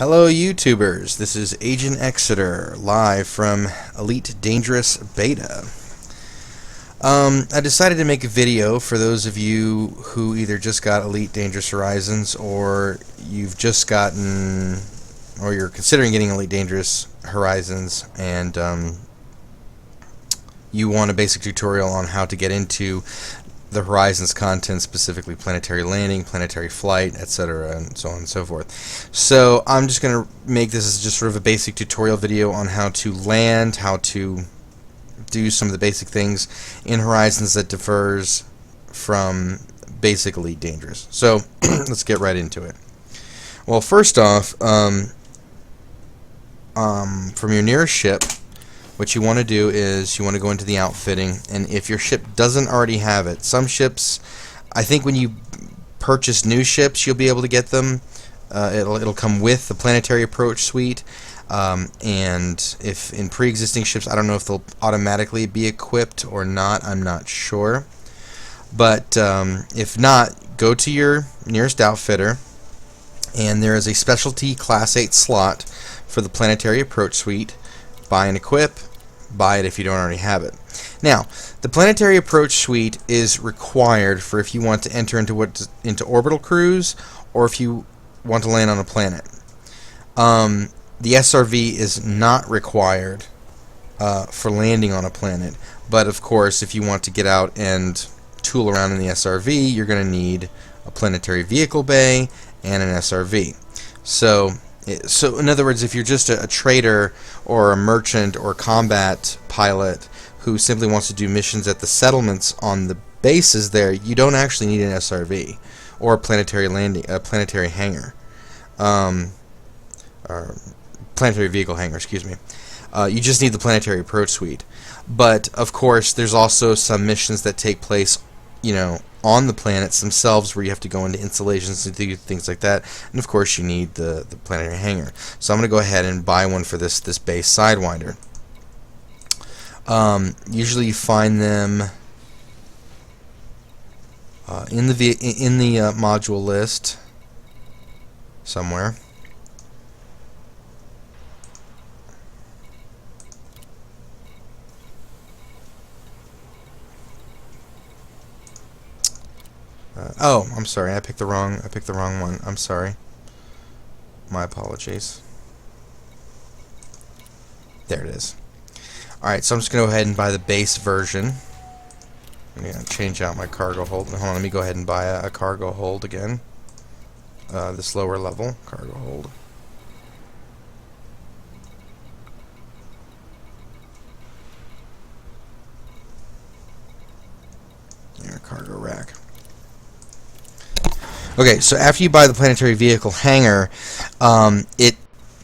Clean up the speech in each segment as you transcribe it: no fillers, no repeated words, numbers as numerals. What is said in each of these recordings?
Hello YouTubers, this is Agent Exeter, live from Elite Dangerous Beta. I decided to make a video for those of you who either just got Elite Dangerous Horizons or you've just gotten, or you're considering getting Elite Dangerous Horizons and you want a basic tutorial on how to get into the Horizons content, specifically planetary landing, planetary flight, etc., and so on and so forth. So I'm just going to make this as just sort of a basic tutorial video on how to land, how to do some of the basic things in Horizons that differs from basic Elite Dangerous. So let's get right into it. Well, first off, from your nearest ship, what you want to do is you want to go into the outfitting, and if your ship doesn't already have it, some ships, I think when you purchase new ships, you'll be able to get them. It'll come with the Planetary Approach Suite, and if in pre-existing ships, I don't know if they'll automatically be equipped or not. I'm not sure, but if not, go to your nearest outfitter, and there is a specialty Class 8 slot for the Planetary Approach Suite. Buy and equip. Buy it if you don't already have it. Now, the Planetary Approach Suite is required for if you want to enter into orbital cruise or if you want to land on a planet. The SRV is not required for landing on a planet, but of course, if you want to get out and tool around in the SRV, you're going to need a planetary vehicle bay and an SRV. So in other words, if you're just a trader or a merchant or combat pilot who simply wants to do missions at the settlements on the bases there, you don't actually need an SRV or a planetary hangar, or planetary vehicle hangar, excuse me. You just need the Planetary Approach Suite. But of course, there's also some missions that take place, on the planets themselves, where you have to go into installations and things like that, and of course you need the planetary hangar. So I'm going to go ahead and buy one for this base Sidewinder. Usually you find them in the module list somewhere. Oh, I'm sorry. I picked the wrong one. I'm sorry. My apologies. There it is. Alright, so I'm just going to go ahead and buy the base version. I'm going to change out my cargo hold. Hold on, let me go ahead and buy a cargo hold again. This lower level cargo hold. There, cargo rack. Okay, so after you buy the planetary vehicle hangar, it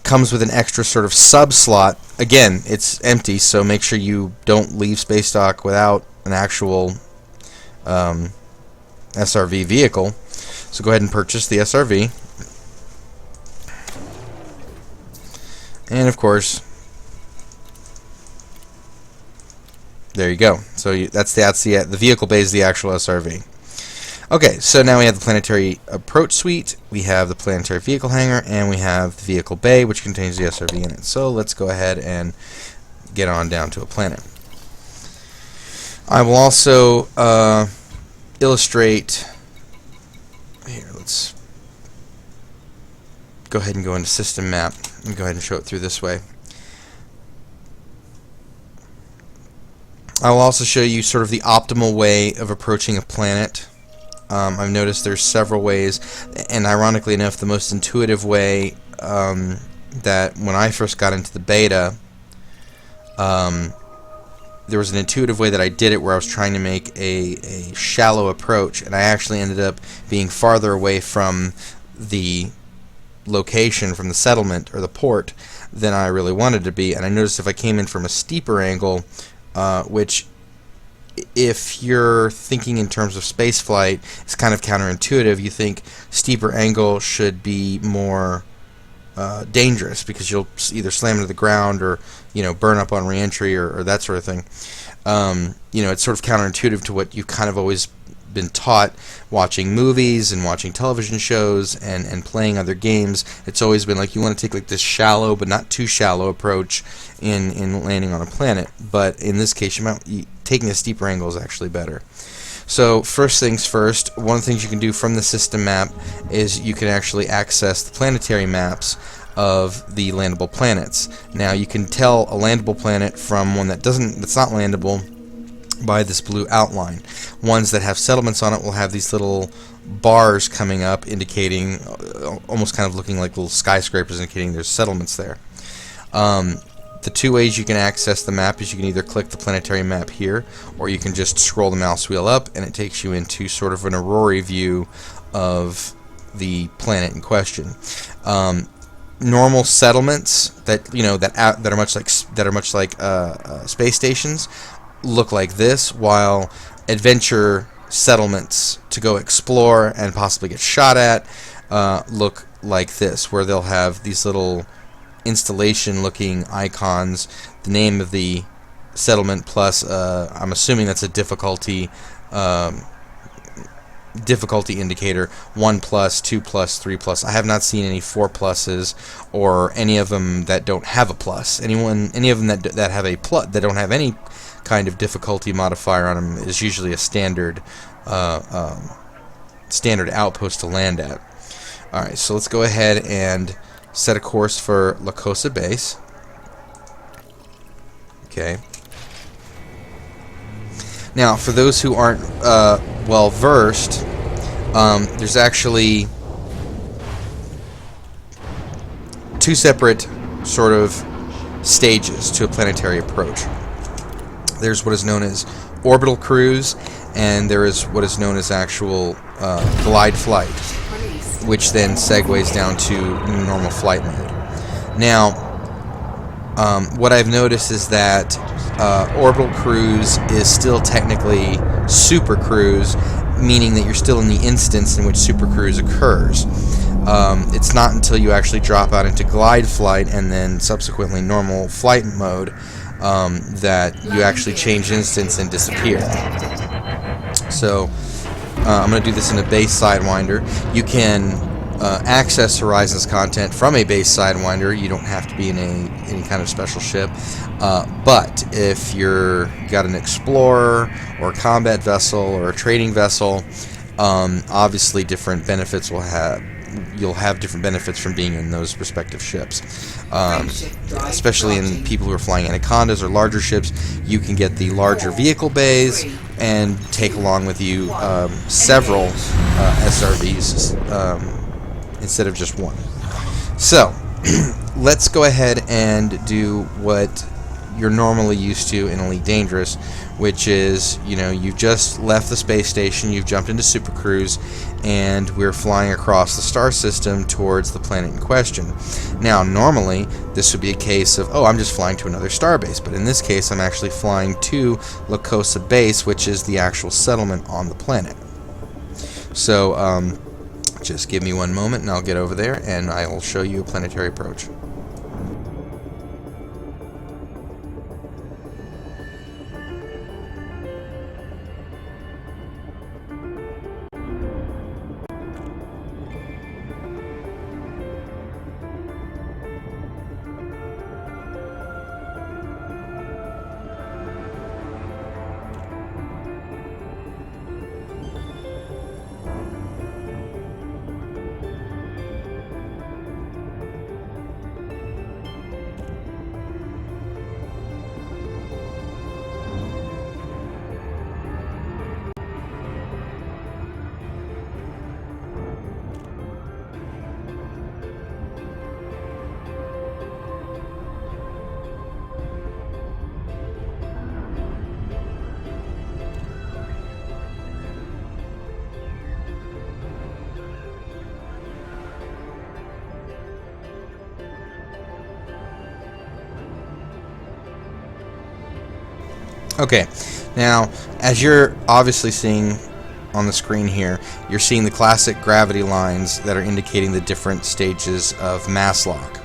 comes with an extra sort of sub slot. Again, it's empty, so make sure you don't leave space dock without an actual SRV vehicle. So go ahead and purchase the SRV. And of course, there you go. So that's the vehicle bay is the actual SRV. Okay, so now we have the Planetary Approach Suite, we have the Planetary Vehicle Hangar, and we have the Vehicle Bay, which contains the SRV in it. So let's go ahead and get on down to a planet. I will also illustrate... Here, let's go ahead and go into System Map and go ahead and show it through this way. I will also show you sort of the optimal way of approaching a planet. I've noticed there's several ways, and ironically enough, the most intuitive way that when I first got into the beta, there was an intuitive way that I did it where I was trying to make a shallow approach, and I actually ended up being farther away from the location, from the settlement or the port, than I really wanted to be. And I noticed if I came in from a steeper angle, which if you're thinking in terms of spaceflight, it's kind of counterintuitive. You think steeper angle should be more dangerous because you'll either slam into the ground or burn up on reentry or that sort of thing. It's sort of counterintuitive to what you've kind of always been taught watching movies and watching television shows and playing other games, it's always been like you want to take like this shallow but not too shallow approach in landing on a planet. But in this case, taking a steeper angle is actually better. So first things first, one of the things you can do from the system map is you can actually access the planetary maps of the landable planets. Now you can tell a landable planet from one that's not landable by this blue outline. Ones that have settlements on it will have these little bars coming up indicating, almost kind of looking like little skyscrapers indicating there's settlements there. The two ways you can access the map is you can either click the planetary map here, or you can just scroll the mouse wheel up and it takes you into sort of an aurora view of the planet in question. Normal settlements that are much like space stations look like this, while adventure settlements to go explore and possibly get shot at look like this, where they'll have these little installation looking icons, the name of the settlement plus I'm assuming that's a difficulty indicator, 1+, 2+, 3+. I have not seen any 4+s or any of them that don't have a plus. Any of them that have a plus that don't have any kind of difficulty modifier on them is usually a standard outpost to land at. Alright, so let's go ahead and set a course for La Cosa Base. Okay. Now, for those who aren't well versed, there's actually two separate sort of stages to a planetary approach. There's what is known as orbital cruise, and there is what is known as actual glide flight, which then segues down to normal flight mode. Now, what I've noticed is that orbital cruise is still technically super cruise, meaning that you're still in the instance in which super cruise occurs. It's not until you actually drop out into glide flight and then subsequently normal flight mode that you actually change instance and disappear. So I'm going to do this in a base Sidewinder. You can access Horizons content from a base Sidewinder. You don't have to be in any kind of special ship. But if you're got an explorer or a combat vessel or a trading vessel, obviously different benefits you'll have different benefits from being in those respective ships. Especially in people who are flying Anacondas or larger ships, you can get the larger vehicle bays and take along with you several SRVs instead of just one. So let's go ahead and do what you're normally used to in Elite Dangerous, which is, you've just left the space station, you've jumped into Super Cruise, and we're flying across the star system towards the planet in question. Now, normally, this would be a case of, I'm just flying to another star base, but in this case, I'm actually flying to La Cosa Base, which is the actual settlement on the planet. So, just give me one moment, and I'll get over there, and I will show you a planetary approach. Okay, now as you're obviously seeing on the screen here, you're seeing the classic gravity lines that are indicating the different stages of mass lock.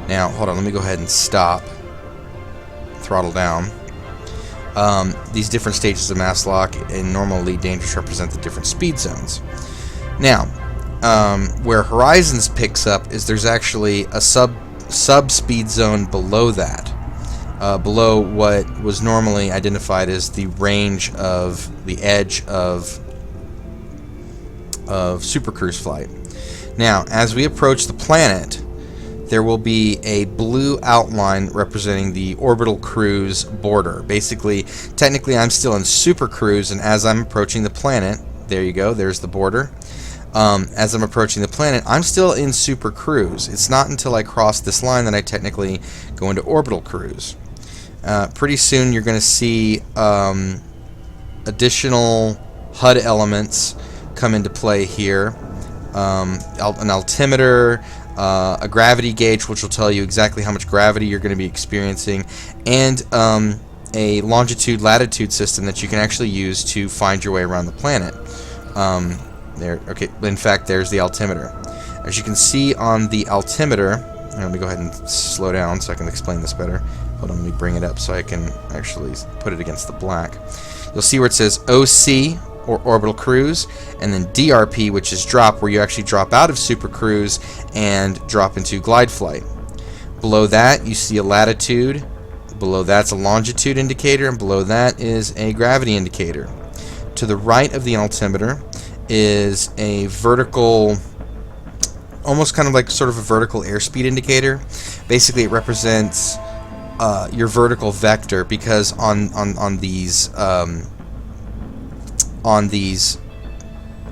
Now, hold on, let me go ahead and stop, throttle down. these different stages of mass lock in normal elite dangerous represent the different speed zones. Now, where Horizons picks up is there's actually a sub speed zone below that, below what was normally identified as the range of the edge of Super Cruise flight. Now, as we approach the planet, there will be a blue outline representing the orbital cruise border. Basically, technically, I'm still in Super Cruise, and as I'm approaching the planet, there you go, there's the border. As I'm approaching the planet, I'm still in Super Cruise. It's not until I cross this line that I technically go into Orbital Cruise. Pretty soon, you're going to see additional HUD elements come into play here. An altimeter, a gravity gauge, which will tell you exactly how much gravity you're going to be experiencing, and a longitude-latitude system that you can actually use to find your way around the planet. Okay. In fact, there's the altimeter. As you can see on the altimeter, let me go ahead and slow down so I can explain this better. Hold on, let me bring it up so I can actually put it against the black. You'll see where it says OC, or Orbital Cruise, and then DRP, which is drop, where you actually drop out of Super Cruise and drop into glide flight. Below that, you see a latitude. Below that's a longitude indicator, and below that is a gravity indicator. To the right of the altimeter is a vertical, almost kind of like sort of a vertical airspeed indicator. Basically, it represents your vertical vector, because on these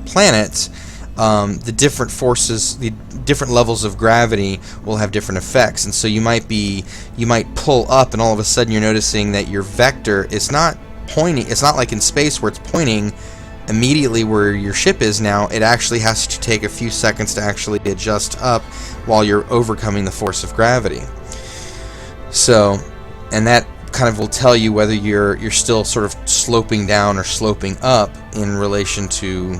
planets, the different forces, the different levels of gravity will have different effects, and so you might pull up, and all of a sudden you're noticing that your vector is not pointing. It's not like in space where it's pointing immediately where your ship is now. It actually has to take a few seconds to actually adjust up while you're overcoming the force of gravity. So, and that kind of will tell you whether you're still sort of sloping down or sloping up in relation to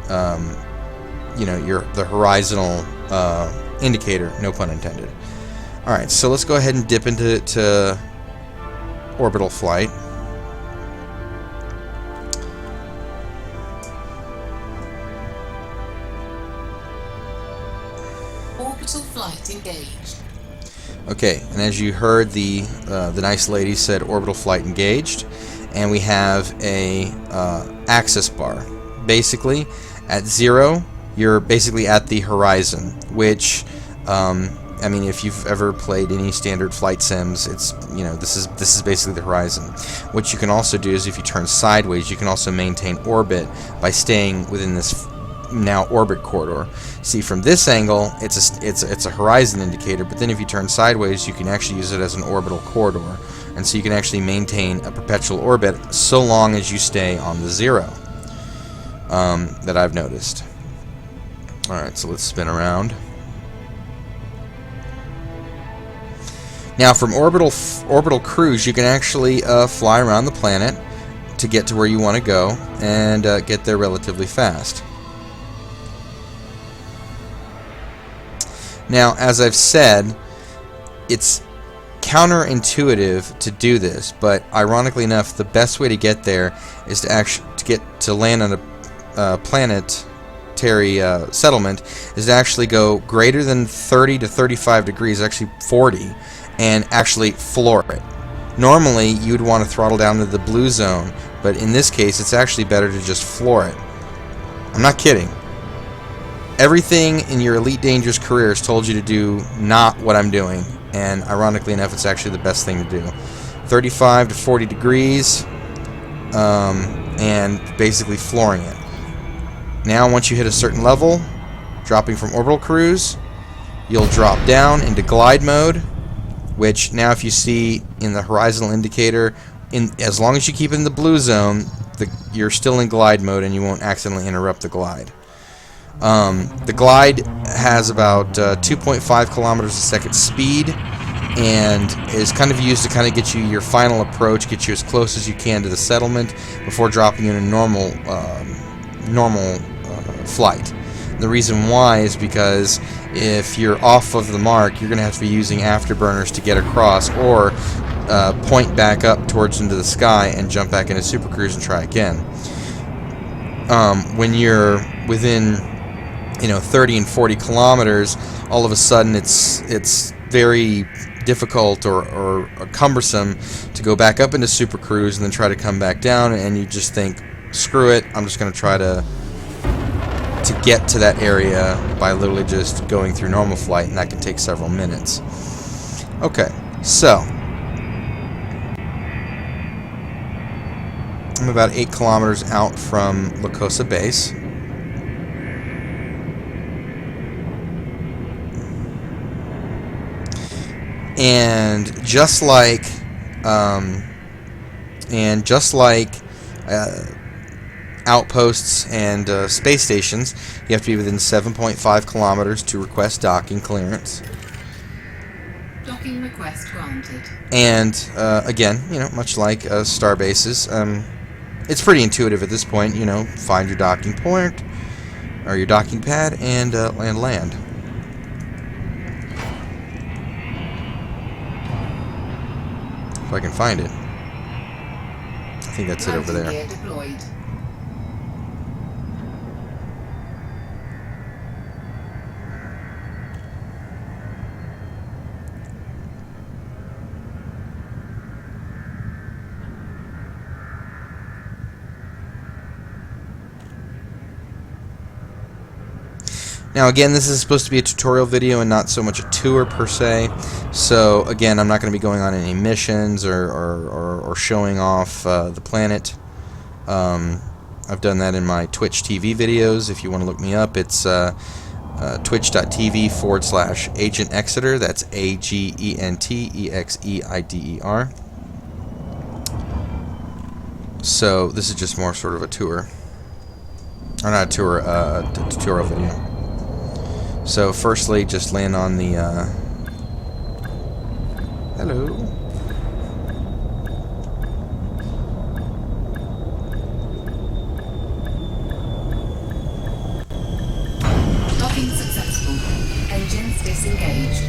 the horizontal indicator, no pun intended. Alright, so let's go ahead and dip into orbital flight. Orbital flight engaged. Okay, and as you heard, the nice lady said orbital flight engaged, and we have a access bar. Basically, at 0, you're basically at the horizon, which, I mean, if you've ever played any standard flight sims, it's, this is basically the horizon. What you can also do is, if you turn sideways, you can also maintain orbit by staying within this now orbit corridor. See, from this angle, it's a horizon indicator, but then if you turn sideways, you can actually use it as an orbital corridor, and so you can actually maintain a perpetual orbit so long as you stay on the 0 that I've noticed. Alright, so let's spin around. Now, from orbital cruise, you can actually fly around the planet to get to where you want to go, and get there relatively fast. Now, as I've said, it's counterintuitive to do this, but ironically enough, the best way to get there is to land on a planetary settlement is to actually go greater than 30 to 35 degrees, actually 40, and actually floor it. Normally, you'd want to throttle down to the blue zone, but in this case, it's actually better to just floor it. I'm not kidding. Everything in your Elite Dangerous career has told you to do not what I'm doing, and ironically enough, it's actually the best thing to do. 35 to 40 degrees, and basically flooring it. Now, once you hit a certain level, dropping from orbital cruise, you'll drop down into glide mode, which now, if you see in the horizontal indicator, as long as you keep it in the blue zone, you're still in glide mode and you won't accidentally interrupt the glide. The glide has about 2.5 kilometers a second speed, and is kind of used to kind of get you your final approach, get you as close as you can to the settlement before dropping in a normal flight. The reason why is because if you're off of the mark, you're going to have to be using afterburners to get across, or point back up towards into the sky and jump back into Super Cruise and try again. When you're within 30 and 40 kilometers, all of a sudden it's very difficult or cumbersome to go back up into Super Cruise and then try to come back down, and you just think, screw it, I'm just going to try to get to that area by literally just going through normal flight, and that can take several minutes. Okay, so I'm about 8 kilometers out from La Cosa Base. And just like outposts and space stations, you have to be within 7.5 kilometers to request docking clearance. Docking request granted. And again, much like star bases, it's pretty intuitive at this point. Find your docking point or your docking pad and land. If I can find it. I think that's it over there. Gear deployed. Now again, this is supposed to be a tutorial video and not so much a tour per se, so again, I'm not going to be going on any missions or showing off the planet. I've done that in my Twitch TV videos. If you want to look me up, it's twitch.tv/Agent Exeter. That's AGENTEXEIDER. So this is just more sort of a tour. Or not a tour, a tutorial video. So firstly, just land on the, hello. Docking successful. Engines disengaged.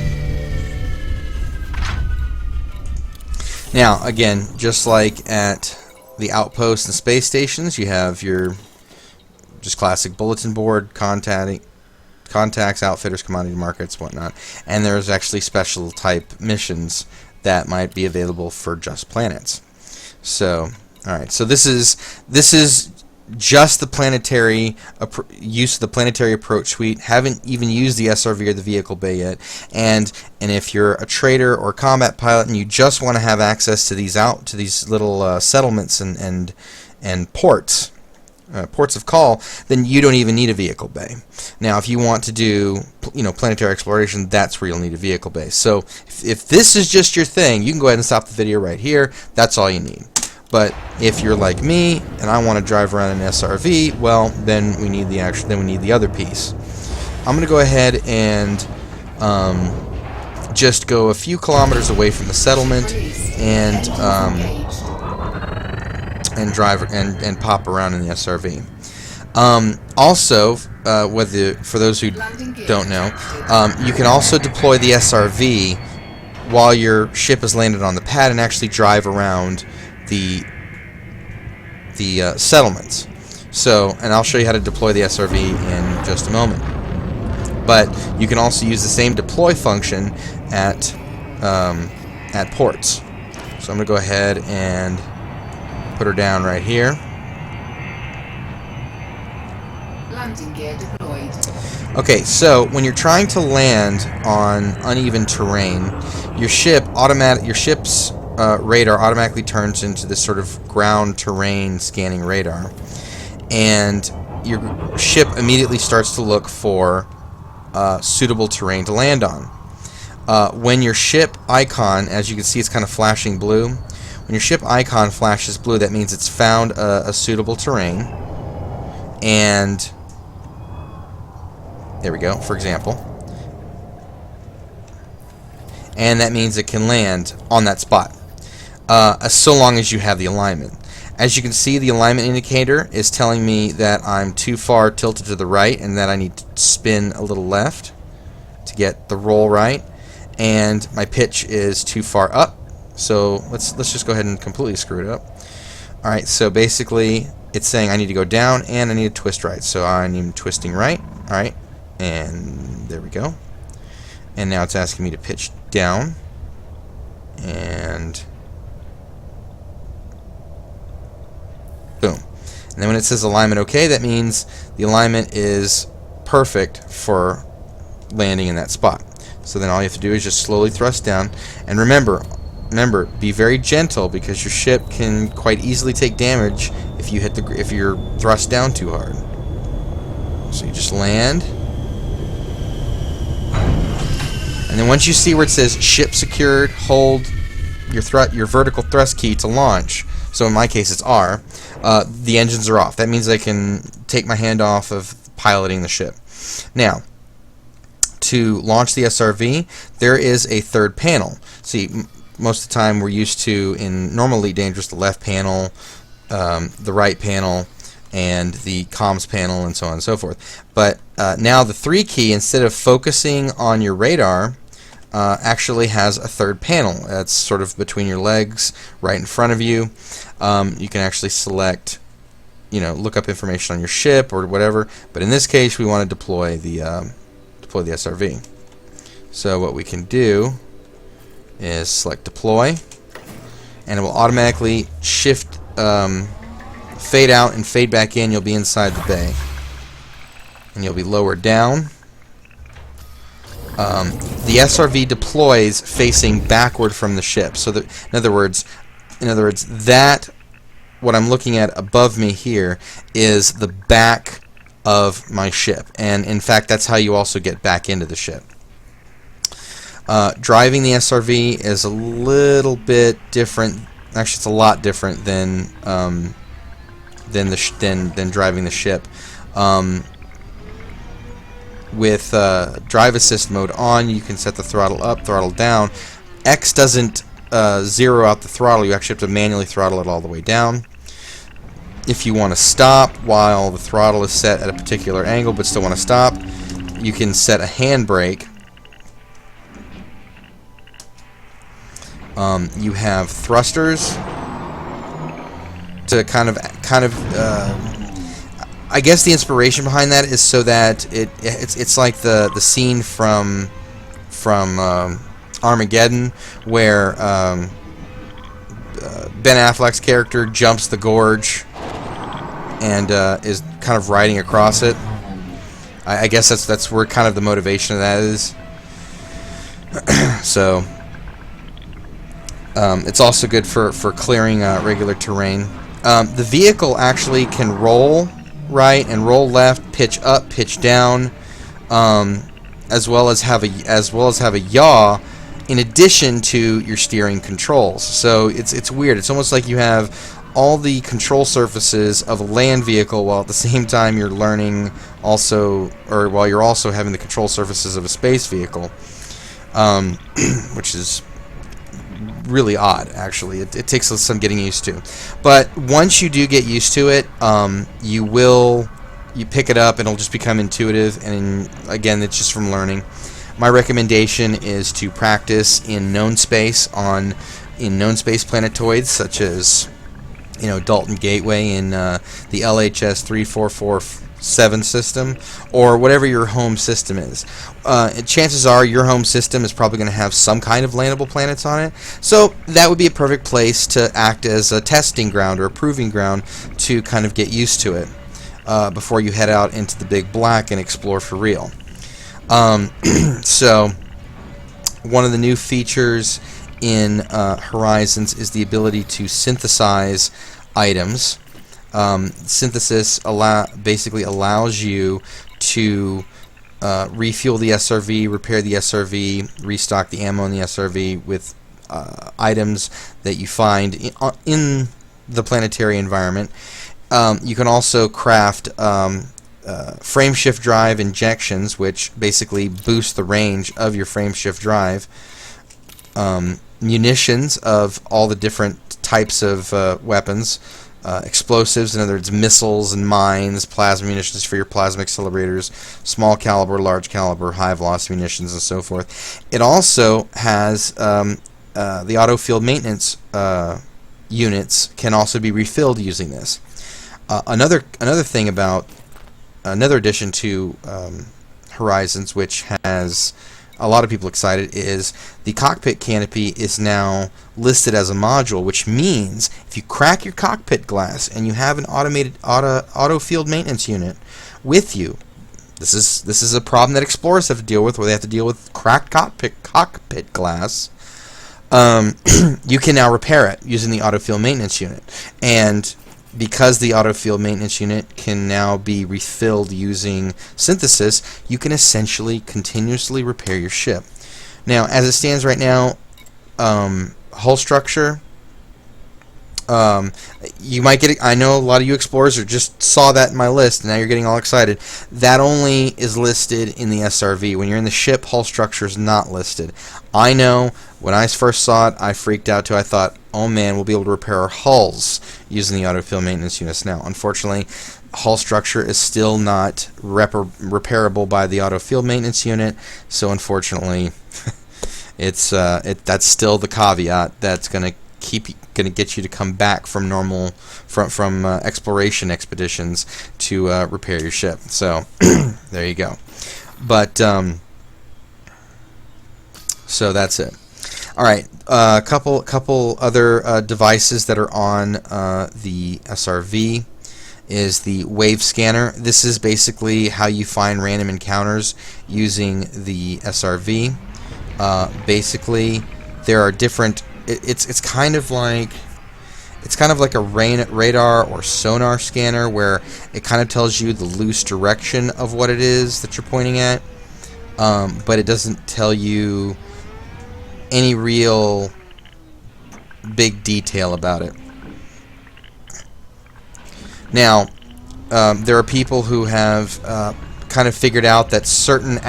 Now, again, just like at the outposts and space stations, you have your just classic bulletin board, contacts, outfitters, commodity markets, whatnot, and there's actually special type missions that might be available for just planets. So, all right, so this is just the planetary use of the planetary approach suite. Haven't even used the SRV or the vehicle bay yet. And if you're a trader or combat pilot and you just want to have access to these little settlements and ports. Ports of call, then you don't even need a vehicle bay. Now, if you want to do, planetary exploration, that's where you'll need a vehicle bay. So, if this is just your thing, you can go ahead and stop the video right here. That's all you need. But if you're like me and I want to drive around an SRV, well, then we need the other piece. I'm going to go ahead and just go a few kilometers away from the settlement and drive and pop around in the SRV. Also, for those who don't know, you can also deploy the SRV while your ship is landed on the pad and actually drive around the settlements. So, and I'll show you how to deploy the SRV in just a moment. But you can also use the same deploy function at ports. So I'm going to go ahead and put her down right here. Landing gear deployed. Okay, so when you're trying to land on uneven terrain, your ship's radar automatically turns into this sort of ground terrain scanning radar, and your ship immediately starts to look for suitable terrain to land on. When your ship icon, as you can see, it's kind of flashing blue. When your ship icon flashes blue, that means it's found a suitable terrain. And there we go, for example. And that means it can land on that spot, so long as you have the alignment. As you can see, the alignment indicator is telling me that I'm too far tilted to the right and that I need to spin a little left to get the roll right. And my pitch is too far up, So let's just go ahead and completely screw it up. All right, so basically it's saying I need to go down and I need to twist right. So I'm twisting right. All right, and there we go. And now it's asking me to pitch down, and boom. And then when it says alignment OK, that means the alignment is perfect for landing in that spot. So then all you have to do is just slowly thrust down. And remember, be very gentle, because your ship can quite easily take damage if you're thrust down too hard. So you just land. And then once you see where it says ship secured, hold your vertical thrust key to launch. So in my case it's R. The engines are off. That means I can take my hand off of piloting the ship. Now, to launch the SRV, there is a third panel. See, most of the time we're used to, in normally dangerous, the left panel, the right panel, and the comms panel, and so on and so forth. But now the 3 key, instead of focusing on your radar, actually has a third panel. That's sort of between your legs, right in front of you. You can actually select, look up information on your ship or whatever. But in this case, we want to deploy the SRV. So what we can do is select deploy, and it will automatically shift, fade out and fade back in. You'll be inside the bay, and you'll be lowered down. The SRV deploys facing backward from the ship. So that, in other words, that what I'm looking at above me here is the back of my ship, and in fact that's how you also get back into the ship. Driving the SRV is a little bit different. Actually, it's a lot different than driving the ship. With drive assist mode on, you can set the throttle up, throttle down. X doesn't zero out the throttle. You actually have to manually throttle it all the way down. If you want to stop while the throttle is set at a particular angle but still want to stop, you can set a handbrake. You have thrusters to kind of I guess the inspiration behind that is so that it's like the scene from Armageddon, where Ben Affleck's character jumps the gorge and is kind of riding across it. I guess that's where kind of the motivation of that is. So it's also good for clearing regular terrain. The vehicle actually can roll right and roll left, pitch up, pitch down, as well as have a yaw in addition to your steering controls. So it's weird. It's almost like you have all the control surfaces of a land vehicle while at the same time you're learning also, or while you're also having the control surfaces of a space vehicle, which is really odd, actually. It takes some getting used to. But once you do get used to it, you pick it up and it'll just become intuitive, and again, it's just from learning. My recommendation is to practice in known space planetoids, such as Dalton Gateway in the LHS 3447 system, or whatever your home system is. Chances are your home system is probably going to have some kind of landable planets on it, so that would be a perfect place to act as a testing ground or a proving ground to kind of get used to it before you head out into the big black and explore for real. So one of the new features in Horizons is the ability to synthesize items. Synthesis basically allows you to refuel the SRV, repair the SRV, restock the ammo in the SRV with items that you find in the planetary environment. You can also craft frameshift drive injections, which basically boost the range of your frameshift drive. Munitions of all the different types of weapons. Explosives, in other words, missiles and mines, plasma munitions for your plasma accelerators, small caliber, large caliber, high velocity munitions, and so forth. It also has the auto field maintenance units can also be refilled using this. Another thing about another addition to Horizons, which has a lot of people excited, is the cockpit canopy is now listed as a module, which means if you crack your cockpit glass and you have an automated auto field maintenance unit with you, this is a problem that explorers have to deal with, where they have to deal with cracked cockpit glass. You can now repair it using the auto field maintenance unit, and because the auto field maintenance unit can now be refilled using synthesis, you can essentially continuously repair your ship. Now, as it stands right now, hull structure, you might get it. I know a lot of you explorers just saw that in my list, and now you're getting all excited. That only is listed in the SRV. When you're in the ship, hull structure is not listed. I know when I first saw it, I freaked out too. I thought, oh man, we'll be able to repair our hulls using the auto field maintenance units now. Unfortunately, hull structure is still not repairable by the auto field maintenance unit, so unfortunately, that's still the caveat that's going to get you to come back from normal from exploration expeditions to repair your ship. So there you go. But so that's it. All right, a couple other devices that are on the SRV is the wave scanner. This is basically how you find random encounters using the SRV. Basically, there are different. It's kind of like a radar or sonar scanner, where it kind of tells you the loose direction of what it is that you're pointing at, but it doesn't tell you any real big detail about it. Now, there are people who have kind of figured out that certain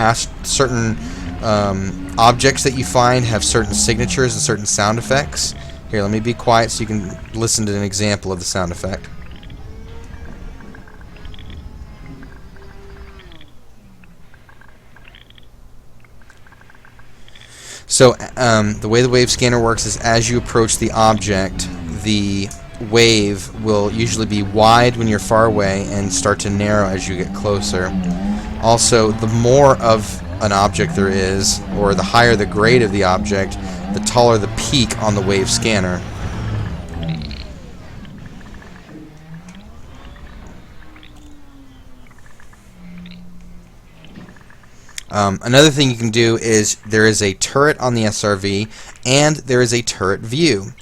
objects that you find have certain signatures and certain sound effects. Here, let me be quiet so you can listen to an example of the sound effect. So the way the wave scanner works is, as you approach the object, the wave will usually be wide when you're far away and start to narrow as you get closer. Also, the more of an object there is, or the higher the grade of the object, the taller the peak on the wave scanner. Another thing you can do is, there is a turret on the SRV, and there is a turret view,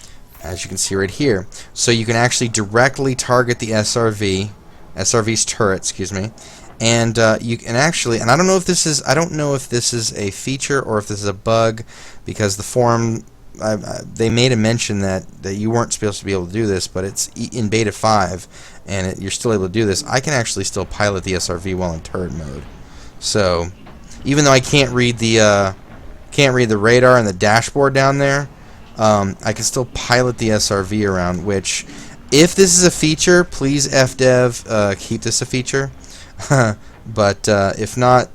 as you can see right here. So you can actually directly target the SRV's turret, excuse me, and you can actually, and I don't know if this is a feature or if this is a bug, because the forum, they made a mention that you weren't supposed to be able to do this, but it's in beta 5, and you're still able to do this. I can actually still pilot the SRV while in turret mode. So even though I can't read the radar and the dashboard down there, I can still pilot the SRV around. Which, if this is a feature, please FDev keep this a feature. But if not,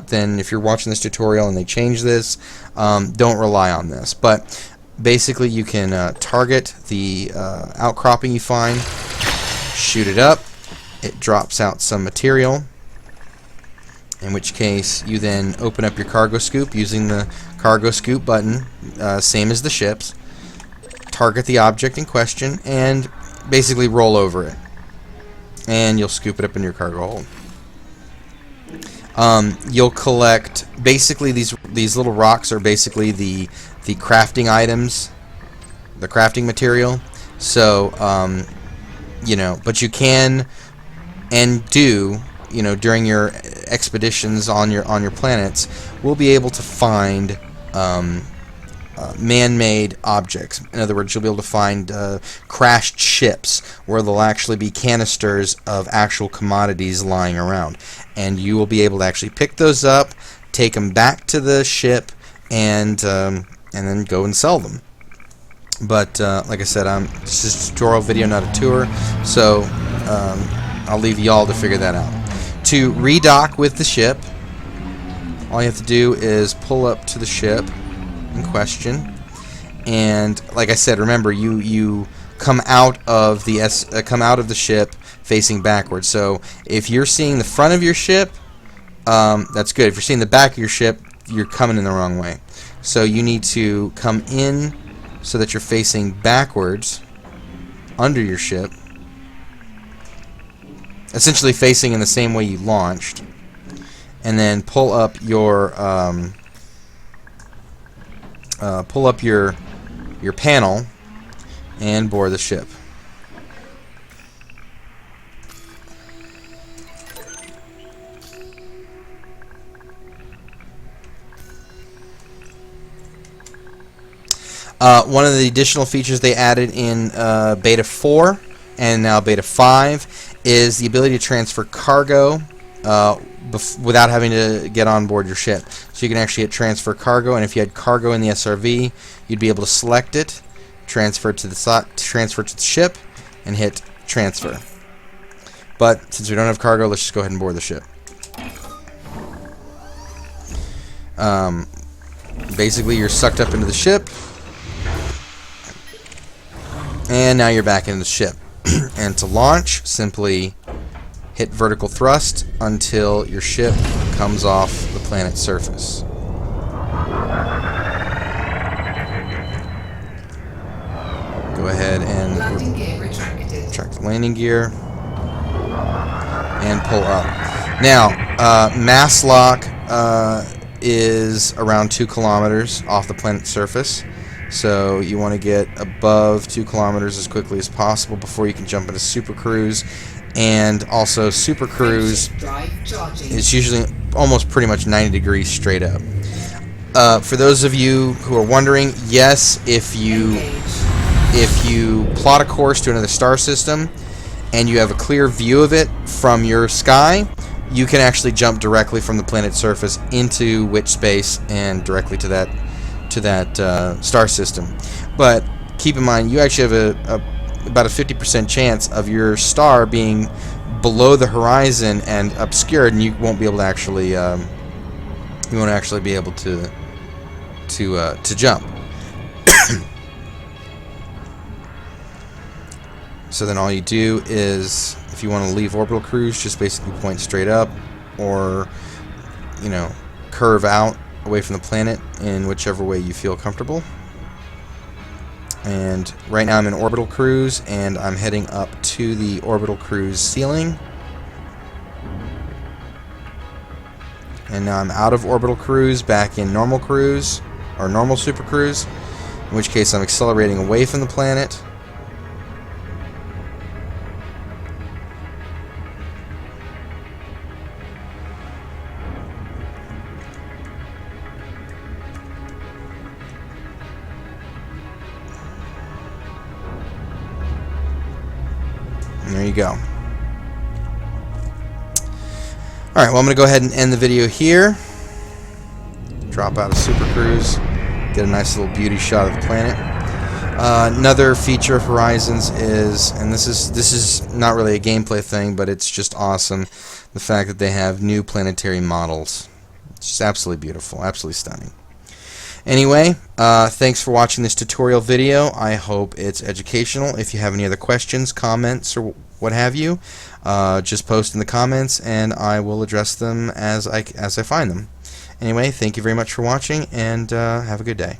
then if you're watching this tutorial and they change this, don't rely on this. But basically, you can target the outcropping you find, shoot it up, it drops out some material, in which case you then open up your cargo scoop using the cargo scoop button, same as the ships, target the object in question, and basically roll over it, and you'll scoop it up in your cargo hold. You'll collect, basically these little rocks are basically the crafting items, the crafting material. So but you can and do, during your expeditions on your planets, we'll be able to find man-made objects. In other words, you'll be able to find crashed ships where there'll actually be canisters of actual commodities lying around, and you will be able to actually pick those up, take them back to the ship, and then go and sell them. But like I said, this is a tutorial video, not a tour, so I'll leave y'all to figure that out. To redock with the ship, all you have to do is pull up to the ship in question, And like I said, remember you come out of the ship facing backwards. So if you're seeing the front of your ship, that's good. If you're seeing the back of your ship, you're coming in the wrong way. So you need to come in so that you're facing backwards under your ship, essentially facing in the same way you launched, and then pull up your panel and board the ship. One of the additional features they added in Beta 4 and now Beta 5 is the ability to transfer cargo without having to get on board your ship. So you can actually hit transfer cargo, and if you had cargo in the SRV, you'd be able to select it, transfer it to the ship, and hit transfer. But since we don't have cargo, let's just go ahead and board the ship. Basically, you're sucked up into the ship, and now you're back into the ship. And to launch, simply hit vertical thrust until your ship comes off the planet's surface. Go ahead and Landing gear retracted. retract the landing gear and pull up. Now, mass lock is around 2 kilometers off the planet's surface. So you want to get above 2 kilometers as quickly as possible before you can jump into Super Cruise. And also, Super Cruise is usually almost pretty much 90 degrees straight up. For those of you who are wondering, yes, if you plot a course to another star system and you have a clear view of it from your sky, you can actually jump directly from the planet's surface into witch space and directly to that star system. But keep in mind, you actually have about a 50% chance of your star being below the horizon and obscured, and you won't be able to actually be able to jump. So then all you do is, if you want to leave orbital cruise, just basically point straight up, or curve out away from the planet in whichever way you feel comfortable. And right now I'm in orbital cruise, and I'm heading up to the orbital cruise ceiling. And now I'm out of orbital cruise, back in normal cruise, or normal super cruise, in which case I'm accelerating away from the planet. And there you go. Alright, well, I'm going to go ahead and end the video here. Drop out of Super Cruise. Get a nice little beauty shot of the planet. Another feature of Horizons is, and this is not really a gameplay thing, but it's just awesome, the fact that they have new planetary models. It's just absolutely beautiful, absolutely stunning. Anyway, thanks for watching this tutorial video. I hope it's educational. If you have any other questions, comments, or what have you, just post in the comments, and I will address them as I find them. Anyway, thank you very much for watching, and have a good day.